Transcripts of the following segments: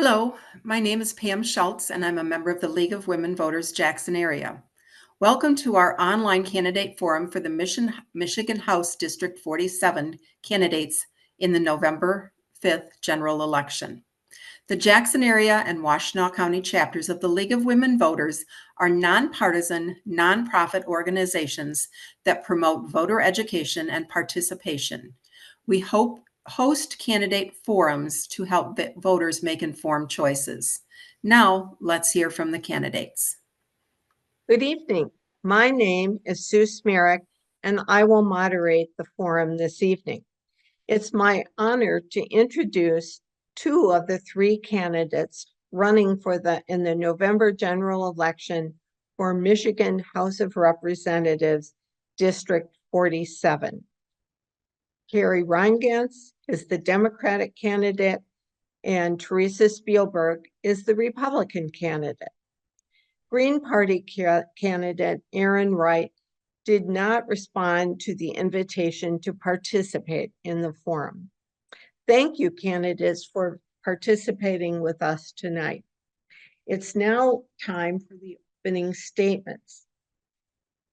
Hello, my name is Pam Schultz, and I'm a member of the League of Women Voters Jackson area. Welcome to our online candidate forum for the Michigan House District 47 candidates in the November 5th general election. The Jackson area and Washtenaw County chapters of the League of Women Voters are nonpartisan, nonprofit organizations that promote voter education and participation. We host candidate forums to help voters make informed choices. Now, let's hear from the candidates. Good evening. My name is Sue Smereck, and I will moderate the forum this evening. It's my honor to introduce two of the three candidates running in the November general election for Michigan House of Representatives, District 47. Carrie Rheingans is the Democratic candidate, and Teresa Spiegelberg is the Republican candidate. Green Party candidate Aaron Wright did not respond to the invitation to participate in the forum. Thank you, candidates, for participating with us tonight. It's now time for the opening statements,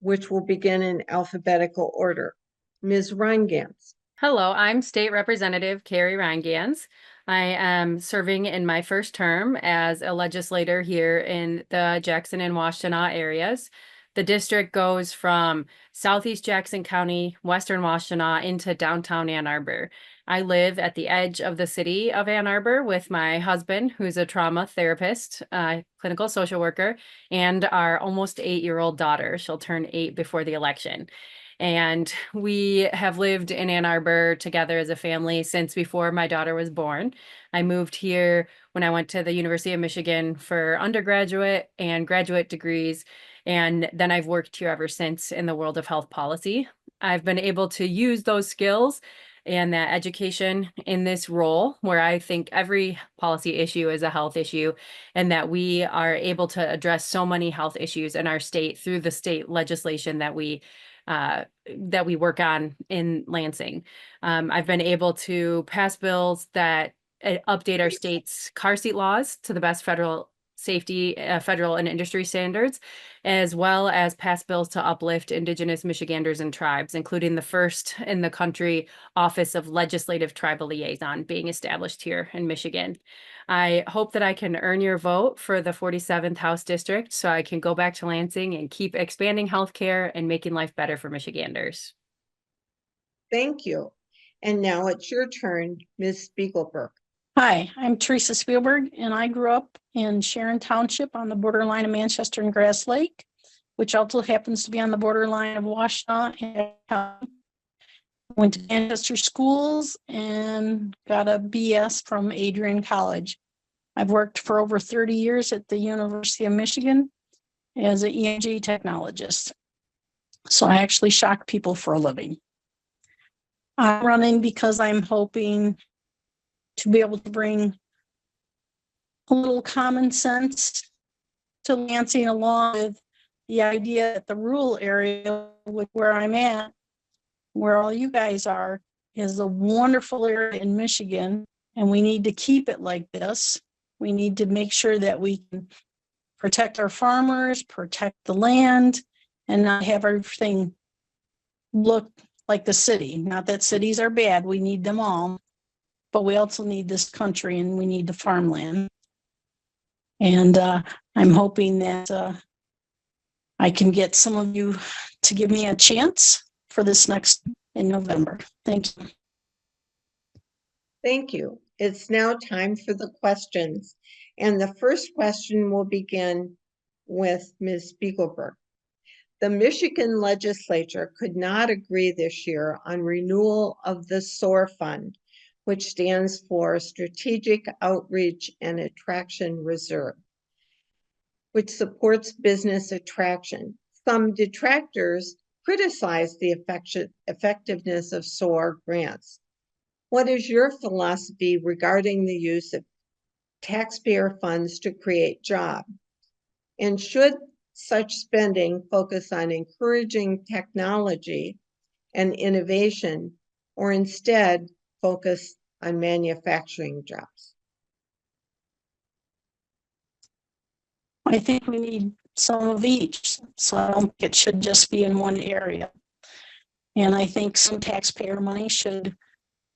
which will begin in alphabetical order. Ms. Rheingans. Hello, I'm State Representative Carrie Rheingans. I am serving in my first term as a legislator here in the Jackson and Washtenaw areas. The district goes from Southeast Jackson County, Western Washtenaw into downtown Ann Arbor. I live at the edge of the city of Ann Arbor with my husband, who's a trauma therapist, clinical social worker, and our almost 8-year-old daughter. She'll turn 8 before the election. And we have lived in Ann Arbor together as a family since before my daughter was born. I moved here when I went to the University of Michigan for undergraduate and graduate degrees. And then I've worked here ever since in the world of health policy. I've been able to use those skills and that education in this role where I think every policy issue is a health issue, and that we are able to address so many health issues in our state through the state legislation that we work on in Lansing. I've been able to pass bills that update our state's car seat laws to the best federal safety, federal and industry standards, as well as pass bills to uplift Indigenous Michiganders and tribes, including the first in the country Office of Legislative Tribal Liaison being established here in Michigan. I hope that I can earn your vote for the 47th House District so I can go back to Lansing and keep expanding healthcare and making life better for Michiganders. Thank you. And now it's your turn, Ms. Spiegelberg. Hi, I'm Teresa Spiegelberg, and I grew up in Sharon Township on the borderline of Manchester and Grass Lake, which also happens to be on the borderline of Washtenaw and went to Manchester schools and got a BS from Adrian College. I've worked for over 30 years at the University of Michigan as an EMG technologist. So I actually shock people for a living. I'm running because I'm hoping to be able to bring a little common sense to Lansing, along with the idea that the rural area where I'm at, where all you guys are, is a wonderful area in Michigan, and we need to keep it like this. We need to make sure that we can protect our farmers, protect the land, and not have everything look like the city. Not that cities are bad, we need them all, but we also need this country and we need the farmland. And I'm hoping that I can get some of you to give me a chance for this next in November. Thank you. Thank you. It's now time for the questions. And the first question will begin with Ms. Spiegelberg. The Michigan legislature could not agree this year on renewal of the SOAR fund, which stands for Strategic Outreach and Attraction Reserve, which supports business attraction. Some detractors criticize the effectiveness of SOAR grants. What is your philosophy regarding the use of taxpayer funds to create jobs? And should such spending focus on encouraging technology and innovation, or instead focus on manufacturing jobs? I think we need some of each, so I don't think it should just be in one area. And I think some taxpayer money should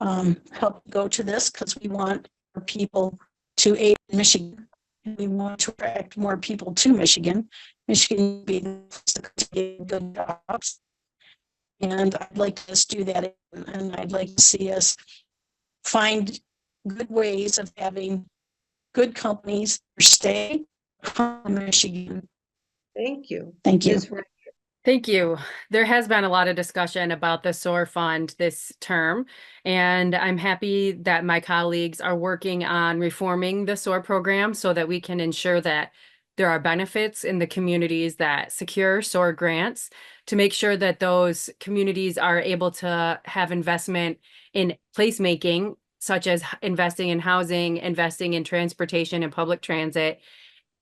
help go to this because we want our people to aid Michigan. And we want to attract more people to Michigan. Michigan will be the place to get good jobs. And I'd like to just do that. And I'd like to see us find good ways of having good companies stay in Michigan. Thank you. Thank you. Ms. Rheingans. Thank you. There has been a lot of discussion about the SOAR fund this term, and I'm happy that my colleagues are working on reforming the SOAR program so that we can ensure that there are benefits in the communities that secure SOAR grants to make sure that those communities are able to have investment in placemaking, such as investing in housing, investing in transportation and public transit,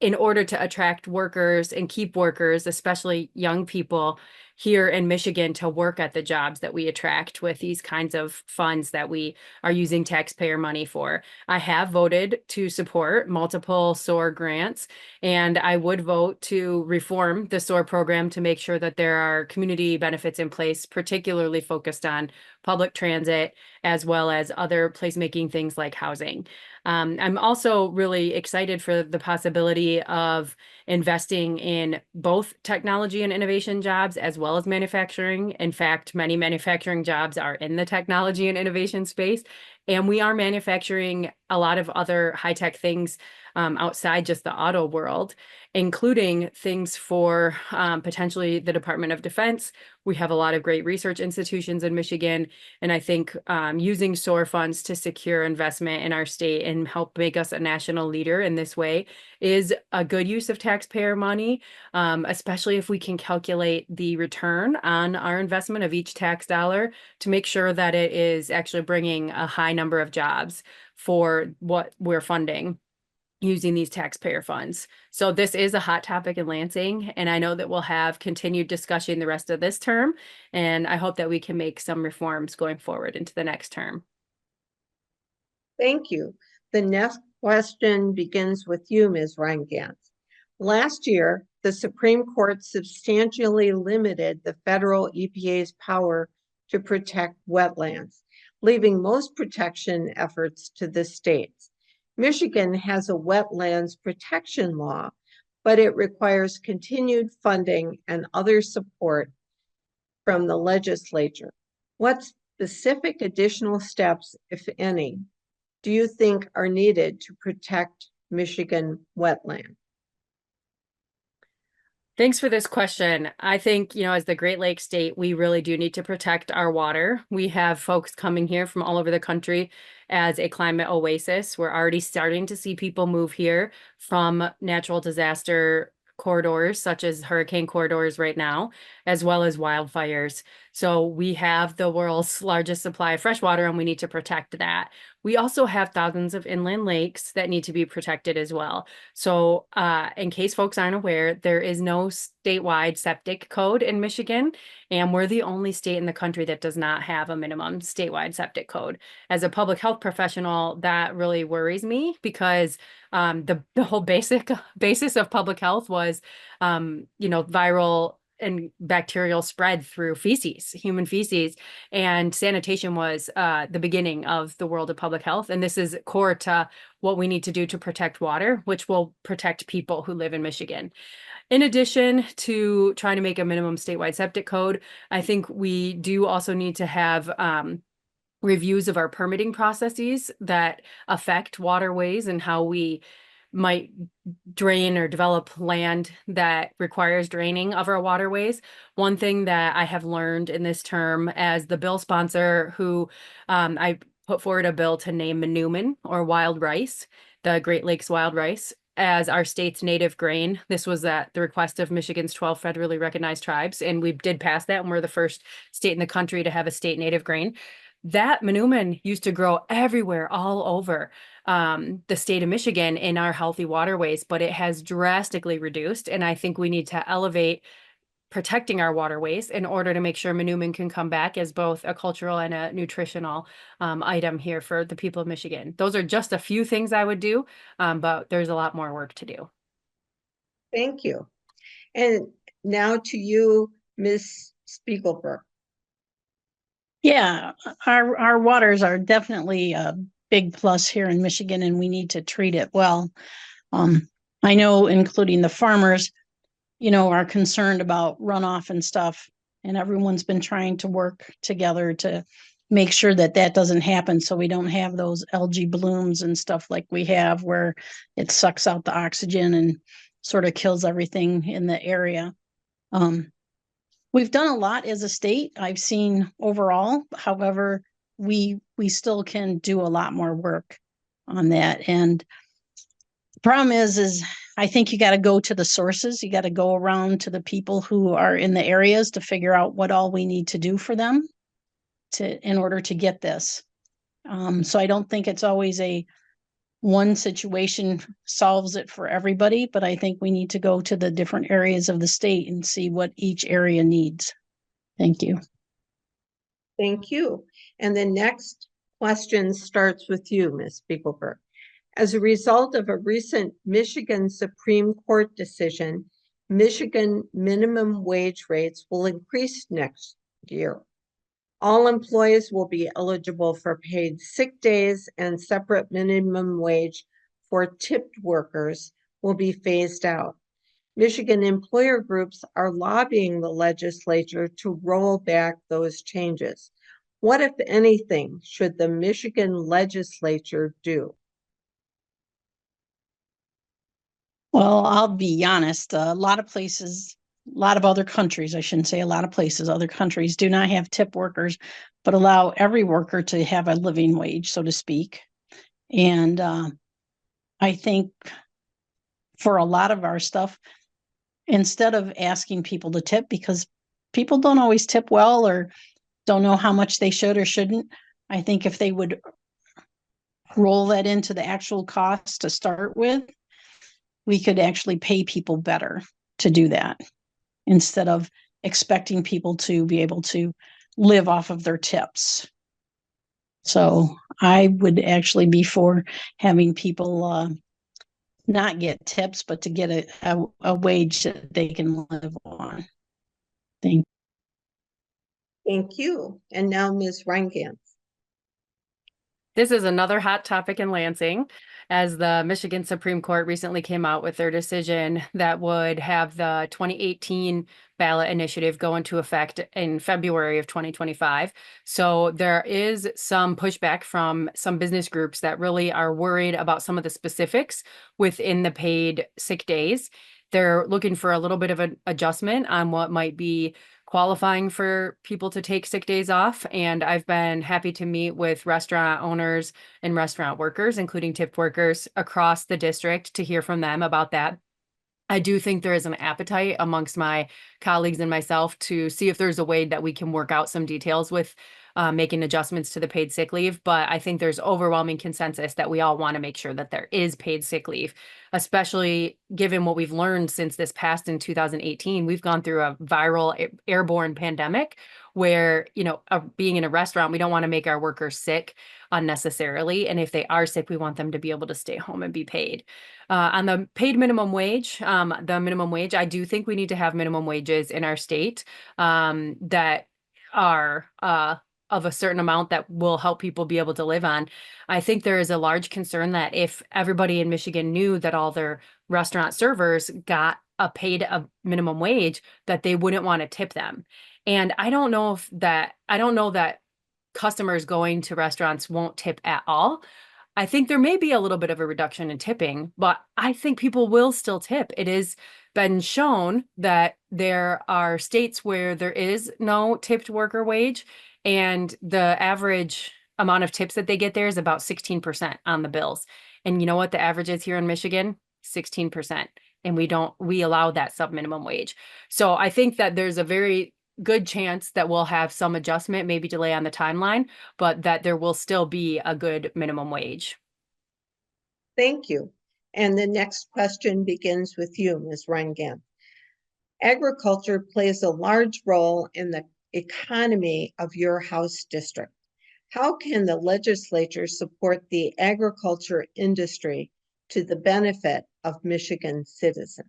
in order to attract workers and keep workers, especially young people here in Michigan, to work at the jobs that we attract with these kinds of funds that we are using taxpayer money for. I have voted to support multiple SOAR grants, and I would vote to reform the SOAR program to make sure that there are community benefits in place, particularly focused on public transit, as well as other placemaking things like housing. I'm also really excited for the possibility of investing in both technology and innovation jobs as well as manufacturing. In fact, many manufacturing jobs are in the technology and innovation space, and we are manufacturing a lot of other high-tech things outside just the auto world, including things for potentially the Department of Defense. We have a lot of great research institutions in Michigan, and I think using SOAR funds to secure investment in our state and help make us a national leader in this way is a good use of taxpayer money, especially if we can calculate the return on our investment of each tax dollar to make sure that it is actually bringing a high number of jobs for what we're funding using these taxpayer funds. So this is a hot topic in Lansing, and I know that we'll have continued discussion the rest of this term, and I hope that we can make some reforms going forward into the next term. Thank you. The next question begins with you, Ms. Rheingans. Last year, the Supreme Court substantially limited the federal EPA's power to protect wetlands, leaving most protection efforts to the states. Michigan has a wetlands protection law, but it requires continued funding and other support from the legislature. What specific additional steps, if any, do you think are needed to protect Michigan wetland? Thanks for this question. I think, as the Great Lakes state, we really do need to protect our water. We have folks coming here from all over the country as a climate oasis. We're already starting to see people move here from natural disaster corridors, such as hurricane corridors right now, as well as wildfires. So we have the world's largest supply of fresh water, and we need to protect that. We also have thousands of inland lakes that need to be protected as well. So in case folks aren't aware, there is no statewide septic code in Michigan, and we're the only state in the country that does not have a minimum statewide septic code. As a public health professional, that really worries me because the whole basis of public health was, viral and bacterial spread through feces, human feces, and sanitation was the beginning of the world of public health. And this is core to what we need to do to protect water, which will protect people who live in Michigan. In addition to trying to make a minimum statewide septic code, I think we do also need to have reviews of our permitting processes that affect waterways and how we might drain or develop land that requires draining of our waterways. One thing that I have learned in this term as the bill sponsor who I put forward a bill to name Manoomin or wild rice, the Great Lakes wild rice, as our state's native grain. This was at the request of Michigan's 12 federally recognized tribes, and we did pass that, and we're the first state in the country to have a state native grain. That Manoomin used to grow everywhere, all over the state of Michigan in our healthy waterways, but it has drastically reduced. And I think we need to elevate protecting our waterways in order to make sure Manoomin can come back as both a cultural and a nutritional item here for the people of Michigan. Those are just a few things I would do, but there's a lot more work to do. Thank you. And now to you, Ms. Spiegelberg. Yeah, our waters are definitely a big plus here in Michigan, and we need to treat it well. I know, including the farmers, are concerned about runoff and stuff, and everyone's been trying to work together to make sure that that doesn't happen, so we don't have those algae blooms and stuff like we have, where it sucks out the oxygen and sort of kills everything in the area. We've done a lot as a state, I've seen overall. However, we still can do a lot more work on that. And the problem is I think you got to go to the sources. You got to go around to the people who are in the areas to figure out what all we need to do for them in order to get this. So I don't think it's always one situation solves it for everybody, but I think we need to go to the different areas of the state and see what each area needs. Thank you. Thank you. And the next question starts with you, Ms. Spiegelberg. As a result of a recent Michigan Supreme Court decision, Michigan minimum wage rates will increase next year. All employees will be eligible for paid sick days, and separate minimum wage for tipped workers will be phased out. Michigan employer groups are lobbying the legislature to roll back those changes. What, if anything, should the Michigan legislature do? Well, I'll be honest, a lot of places, a lot of other countries, I shouldn't say a lot of places, other countries do not have tip workers, but allow every worker to have a living wage, so to speak. And I think for a lot of our stuff, instead of asking people to tip, because people don't always tip well or don't know how much they should or shouldn't, I think if they would roll that into the actual cost to start with, we could actually pay people better to do that instead of expecting people to be able to live off of their tips. So I would actually be for having people not get tips, but to get a wage that they can live on. Thank you. And now Ms. Rheingans. This is another hot topic in Lansing, as the Michigan Supreme Court recently came out with their decision that would have the 2018 ballot initiative go into effect in February of 2025. So there is some pushback from some business groups that really are worried about some of the specifics within the paid sick days. They're looking for a little bit of an adjustment on what might be qualifying for people to take sick days off. And I've been happy to meet with restaurant owners and restaurant workers, including tipped workers across the district, to hear from them about that. I do think there is an appetite amongst my colleagues and myself to see if there's a way that we can work out some details with making adjustments to the paid sick leave. But I think there's overwhelming consensus that we all want to make sure that there is paid sick leave, especially given what we've learned since this passed in 2018. We've gone through a viral airborne pandemic where, being in a restaurant, we don't want to make our workers sick unnecessarily. And if they are sick, we want them to be able to stay home and be paid. On the paid minimum wage, I do think we need to have minimum wages in our state that are of a certain amount that will help people be able to live on. I think there is a large concern that if everybody in Michigan knew that all their restaurant servers got a minimum wage, that they wouldn't want to tip them. And I don't know that customers going to restaurants won't tip at all. I think there may be a little bit of a reduction in tipping, but I think people will still tip. It has been shown that there are states where there is no tipped worker wage, and the average amount of tips that they get there is about 16% on the bills. And you know what the average is here in Michigan? 16%. And we allow that sub minimum wage. So I think that there's a very good chance that we'll have some adjustment, maybe delay on the timeline, but that there will still be a good minimum wage. Thank you. And the next question begins with you, Ms. Rheingans. Agriculture plays a large role in the economy of your House district. How can the legislature support the agriculture industry to the benefit of Michigan citizens?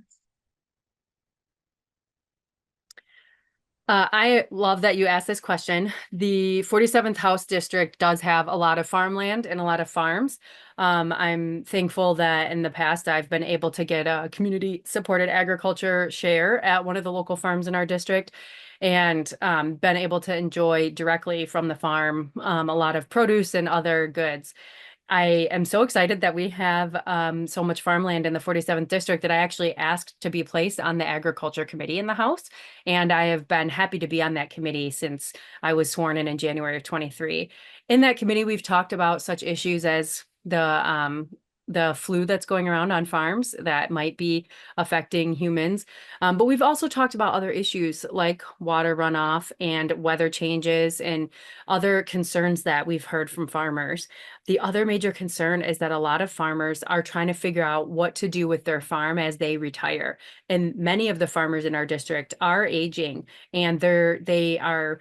I love that you asked this question. The 47th House District does have a lot of farmland and a lot of farms. I'm thankful that in the past I've been able to get a community-supported agriculture share at one of the local farms in our district and been able to enjoy directly from the farm a lot of produce and other goods. I am so excited that we have so much farmland in the 47th district that I actually asked to be placed on the agriculture committee in the House. And I have been happy to be on that committee since I was sworn in January of 23. In that committee, we've talked about such issues as the flu that's going around on farms that might be affecting humans. But we've also talked about other issues like water runoff and weather changes and other concerns that we've heard from farmers. The other major concern is that a lot of farmers are trying to figure out what to do with their farm as they retire. And many of the farmers in our district are aging and they are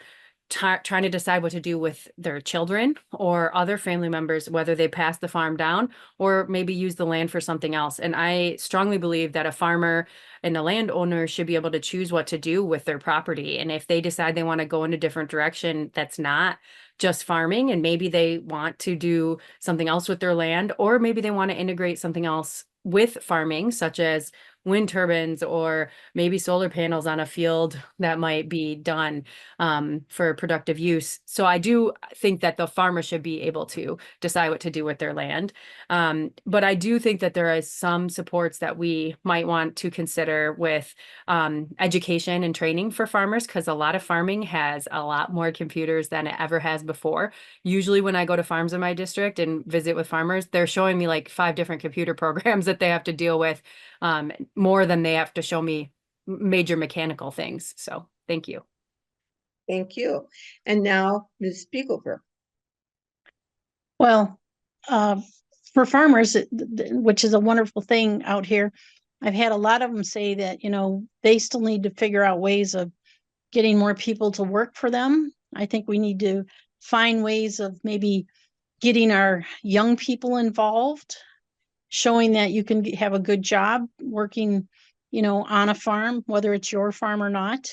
trying to decide what to do with their children or other family members, whether they pass the farm down or maybe use the land for something else. And I strongly believe that a farmer and a landowner should be able to choose what to do with their property. And if they decide they want to go in a different direction, that's not just farming, and maybe they want to do something else with their land, or maybe they want to integrate something else with farming, such as wind turbines or maybe solar panels on a field that might be done for productive use. So I do think that the farmer should be able to decide what to do with their land. But I do think that there is some supports that we might want to consider with education and training for farmers, because a lot of farming has a lot more computers than it ever has before. Usually when I go to farms in my district and visit with farmers, they're showing me like 5 different computer programs that they have to deal with, more than they have to show me major mechanical things. So thank you. Thank you. And now Ms. Spiegelberg. Well, for farmers, which is a wonderful thing out here, I've had a lot of them say that, you know, they still need to figure out ways of getting more people to work for them. I think we need to find ways of maybe getting our young people involved, showing that you can have a good job working, you know, on a farm, whether it's your farm or not.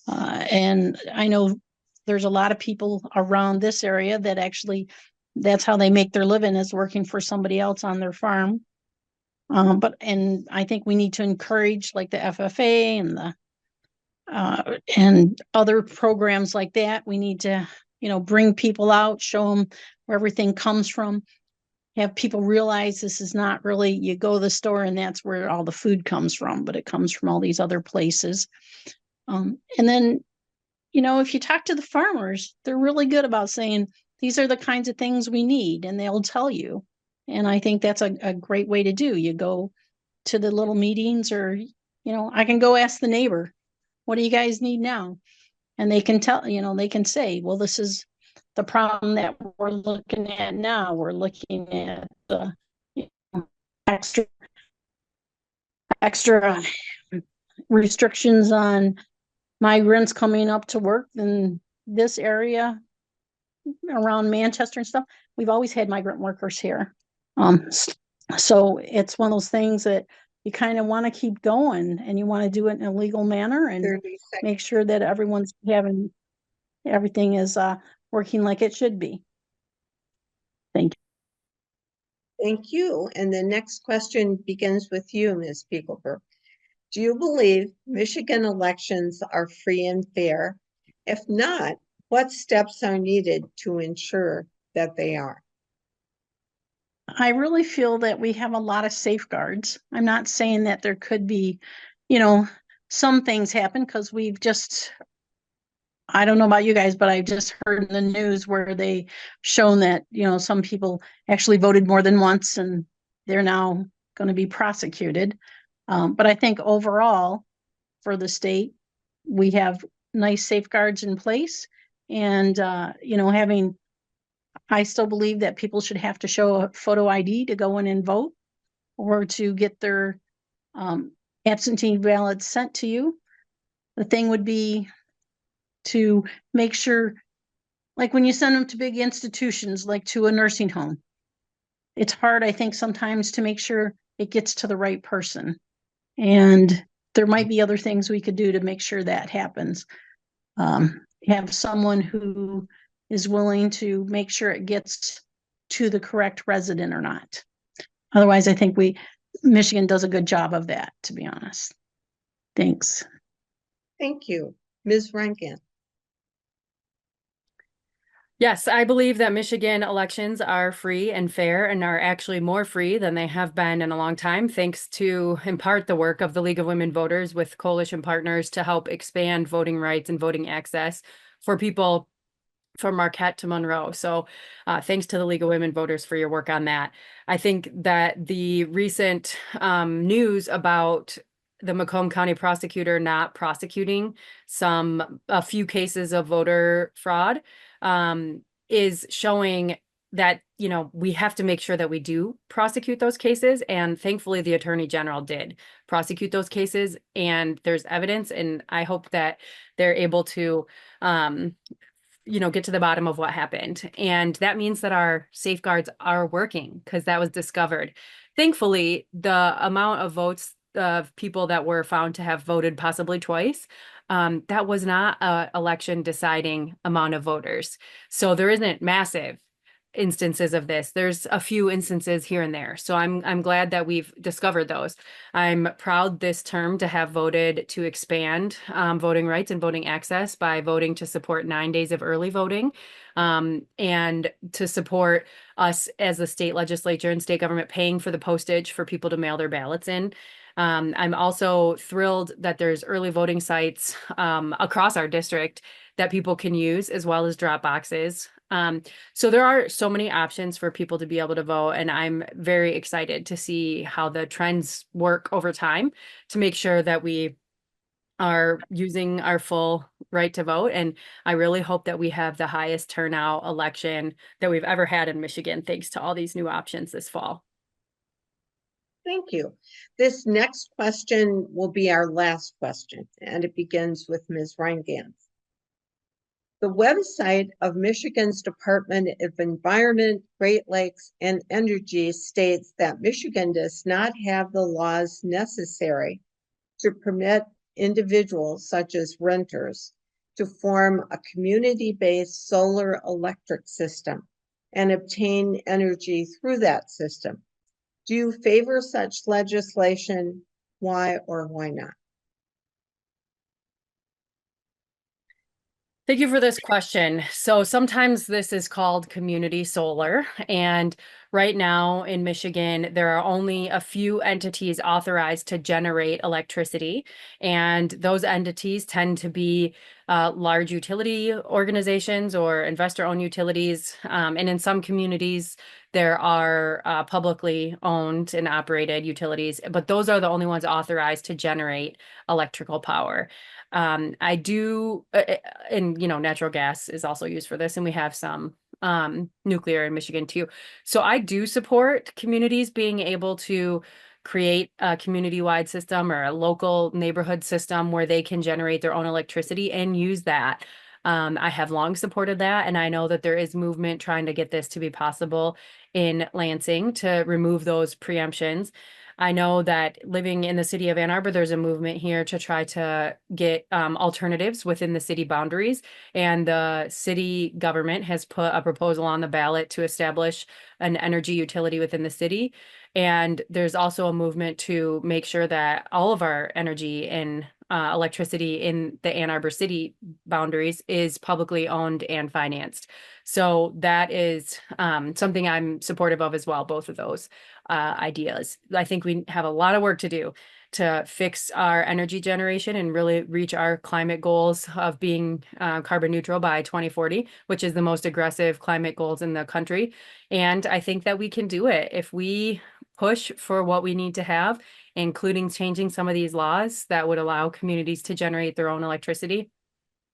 And I know there's a lot of people around this area that actually, that's how they make their living, is working for somebody else on their farm. And I think we need to encourage like the FFA and the and other programs like that. We need to, you know, bring people out, show them where everything comes from, have people realize this is not really, you go to the store and that's where all the food comes from, but it comes from all these other places. And then, you know, if you talk to the farmers, they're really good about saying, these are the kinds of things we need, and they'll tell you. And I think that's a great way to do. You go to the little meetings, or, you know, I can go ask the neighbor, what do you guys need now? And they can tell, you know, they can say, well, this is the problem that we're looking at now. We're looking at the, you know, extra restrictions on migrants coming up to work in this area around Manchester and stuff. We've always had migrant workers here. So it's one of those things that you kind of want to keep going, and you want to do it in a legal manner and make sure that everyone's having, everything is working like it should be. Thank you. Thank you. And the next question begins with you, Ms. Spiegelberg. Do you believe Michigan elections are free and fair? If not, what steps are needed to ensure that they are? I really feel that we have a lot of safeguards. I'm not saying that there could be, you know, some things happen, because we've just, I don't know about you guys, but I just heard in the news where they shown that, you know, some people actually voted more than once and they're now going to be prosecuted. But I think overall for the state, we have nice safeguards in place. And, you know, I still believe that people should have to show a photo ID to go in and vote, or to get their absentee ballots sent to you. The thing would be to make sure, like when you send them to big institutions, like to a nursing home, it's hard, I think, sometimes to make sure it gets to the right person. And there might be other things we could do to make sure that happens. have someone who is willing to make sure it gets to the correct resident or not. Otherwise, I think Michigan does a good job of that, to be honest. Thanks. Thank you. Ms. Rheingans. Yes, I believe that Michigan elections are free and fair and are actually more free than they have been in a long time, thanks to, in part, the work of the League of Women Voters with coalition partners to help expand voting rights and voting access for people from Marquette to Monroe. So thanks to the League of Women Voters for your work on that. I think that the recent news about the Macomb County prosecutor not prosecuting a few cases of voter fraud is showing that, you know, we have to make sure that we do prosecute those cases. And thankfully, the Attorney General did prosecute those cases, and there's evidence. And I hope that they're able to, get to the bottom of what happened. And that means that our safeguards are working, because that was discovered. Thankfully, the amount of votes of people that were found to have voted possibly twice, that was not an election deciding amount of voters. So there isn't massive instances of this. There's a few instances here and there. So I'm glad that we've discovered those. I'm proud this term to have voted to expand voting rights and voting access by voting to support 9 days of early voting, and to support us as the state legislature and state government paying for the postage for people to mail their ballots in. I'm also thrilled that there's early voting sites across our district that people can use, as well as drop boxes. So there are so many options for people to be able to vote, and I'm very excited to see how the trends work over time to make sure that we are using our full right to vote. And I really hope that we have the highest turnout election that we've ever had in Michigan, thanks to all these new options this fall. Thank you. This next question will be our last question, and it begins with Ms. Rheingans. The website of Michigan's Department of Environment, Great Lakes, and Energy states that Michigan does not have the laws necessary to permit individuals, such as renters, to form a community-based solar electric system and obtain energy through that system. Do you favor such legislation? Why or why not? Thank you for this question. So sometimes this is called community solar, and right now in Michigan, there are only a few entities authorized to generate electricity, and those entities tend to be large utility organizations or investor-owned utilities, and in some communities, there are publicly owned and operated utilities, but those are the only ones authorized to generate electrical power. I do, and natural gas is also used for this, and we have some nuclear in Michigan too. So I do support communities being able to create a community-wide system or a local neighborhood system where they can generate their own electricity and use that. I have long supported that, and I know that there is movement trying to get this to be possible in Lansing to remove those preemptions. I know that living in the city of Ann Arbor, there's a movement here to try to get alternatives within the city boundaries. And the city government has put a proposal on the ballot to establish an energy utility within the city. And there's also a movement to make sure that all of our energy and electricity in the Ann Arbor city boundaries is publicly owned and financed. So that is something I'm supportive of as well, both of those ideas. I think we have a lot of work to do to fix our energy generation and really reach our climate goals of being carbon neutral by 2040, which is the most aggressive climate goals in the country. And I think that we can do it if we push for what we need to have, including changing some of these laws that would allow communities to generate their own electricity.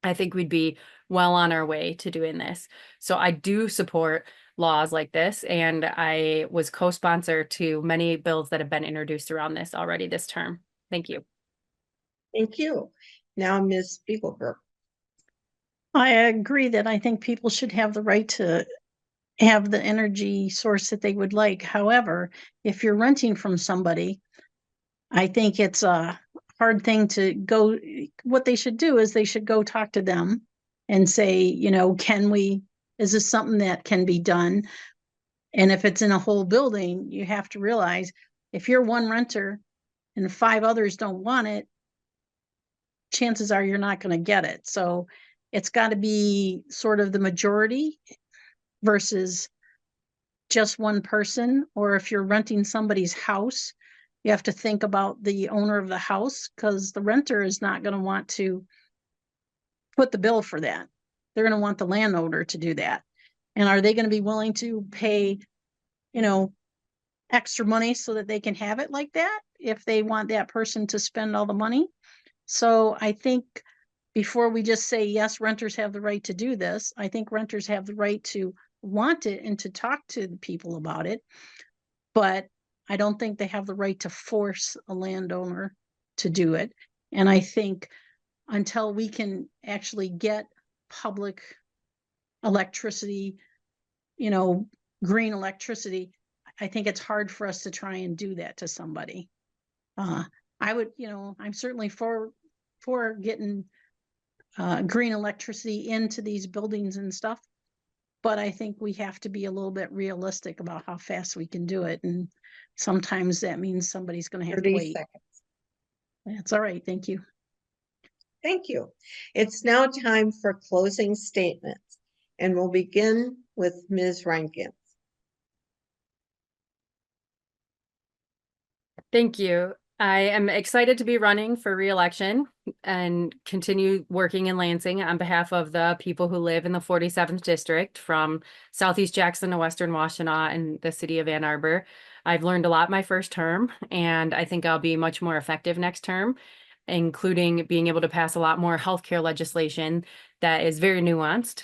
I think we'd be well on our way to doing this. So I do support laws like this, and I was co-sponsor to many bills that have been introduced around this already this term. Thank you. Thank you. Now, Ms. Spiegelberg. I agree that I think people should have the right to have the energy source that they would like. However, if you're renting from somebody, I think it's hard thing to go. What they should do is they should go talk to them and say, you know, is this something that can be done? And if it's in a whole building, you have to realize if you're one renter and 5 others don't want it, chances are you're not going to get it. So it's got to be sort of the majority versus just one person. Or if you're renting somebody's house, you have to think about the owner of the house, because the renter is not going to want to put the bill for that. They're going to want the landowner to do that. And are they going to be willing to pay, you know, extra money so that they can have it like that if they want that person to spend all the money? So I think before we just say, yes, renters have the right to do this, I think renters have the right to want it and to talk to the people about it. But I don't think they have the right to force a landowner to do it. And I think until we can actually get public electricity, you know, green electricity, I think it's hard for us to try and do that to somebody. I would, you know, I'm certainly for getting green electricity into these buildings and stuff. But I think we have to be a little bit realistic about how fast we can do it. And sometimes that means somebody's going to have to 30 wait. seconds. That's all right. Thank you. Thank you. It's now time for closing statements, and we'll begin with Ms. Rheingans. Thank you. I am excited to be running for re-election and continue working in Lansing on behalf of the people who live in the 47th district from Southeast Jackson to Western Washtenaw and the city of Ann Arbor. I've learned a lot my first term, and I think I'll be much more effective next term, including being able to pass a lot more healthcare legislation that is very nuanced.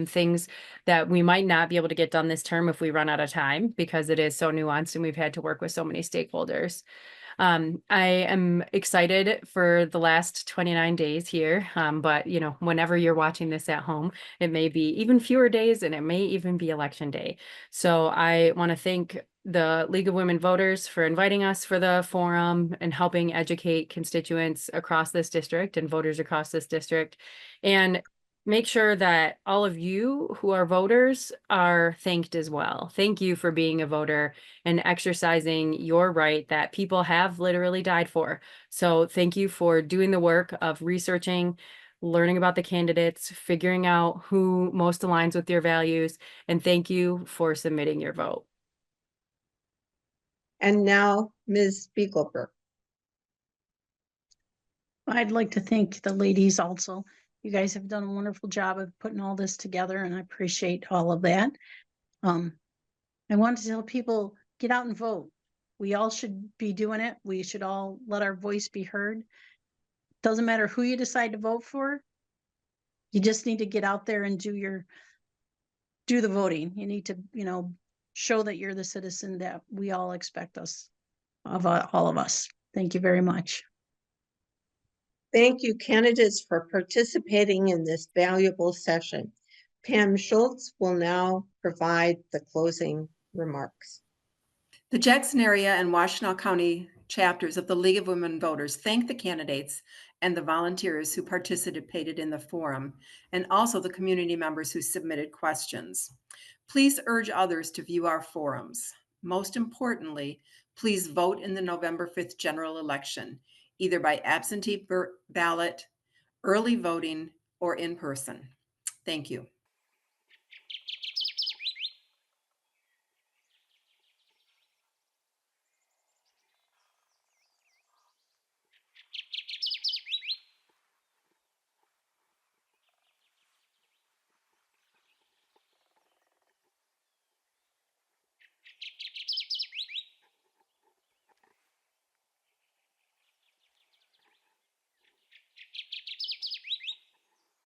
Things that we might not be able to get done this term if we run out of time, because it is so nuanced and we've had to work with so many stakeholders. I am excited for the last 29 days here, but you know, whenever you're watching this at home, it may be even fewer days and it may even be election day. So I want to thank the League of Women Voters for inviting us for the forum and helping educate constituents across this district and voters across this district, and make sure that all of you who are voters are thanked as well. Thank you for being a voter and exercising your right that people have literally died for. So thank you for doing the work of researching, learning about the candidates, figuring out who most aligns with your values, and thank you for submitting your vote. And now Ms. Spiegelberg. I'd like to thank the ladies also. You guys have done a wonderful job of putting all this together, and I appreciate all of that. I want to tell people, get out and vote. We all should be doing it. We should all let our voice be heard. Doesn't matter who you decide to vote for. You just need to get out there and do the voting. You need to, you know, show that you're the citizen that we all expect of all of us. Thank you very much. Thank you, candidates, for participating in this valuable session. Pam Schultz will now provide the closing remarks. The Jackson area and Washtenaw County chapters of the League of Women Voters thank the candidates and the volunteers who participated in the forum, and also the community members who submitted questions. Please urge others to view our forums. Most importantly, please vote in the November 5th general election, either by absentee ballot, early voting, or in person. Thank you.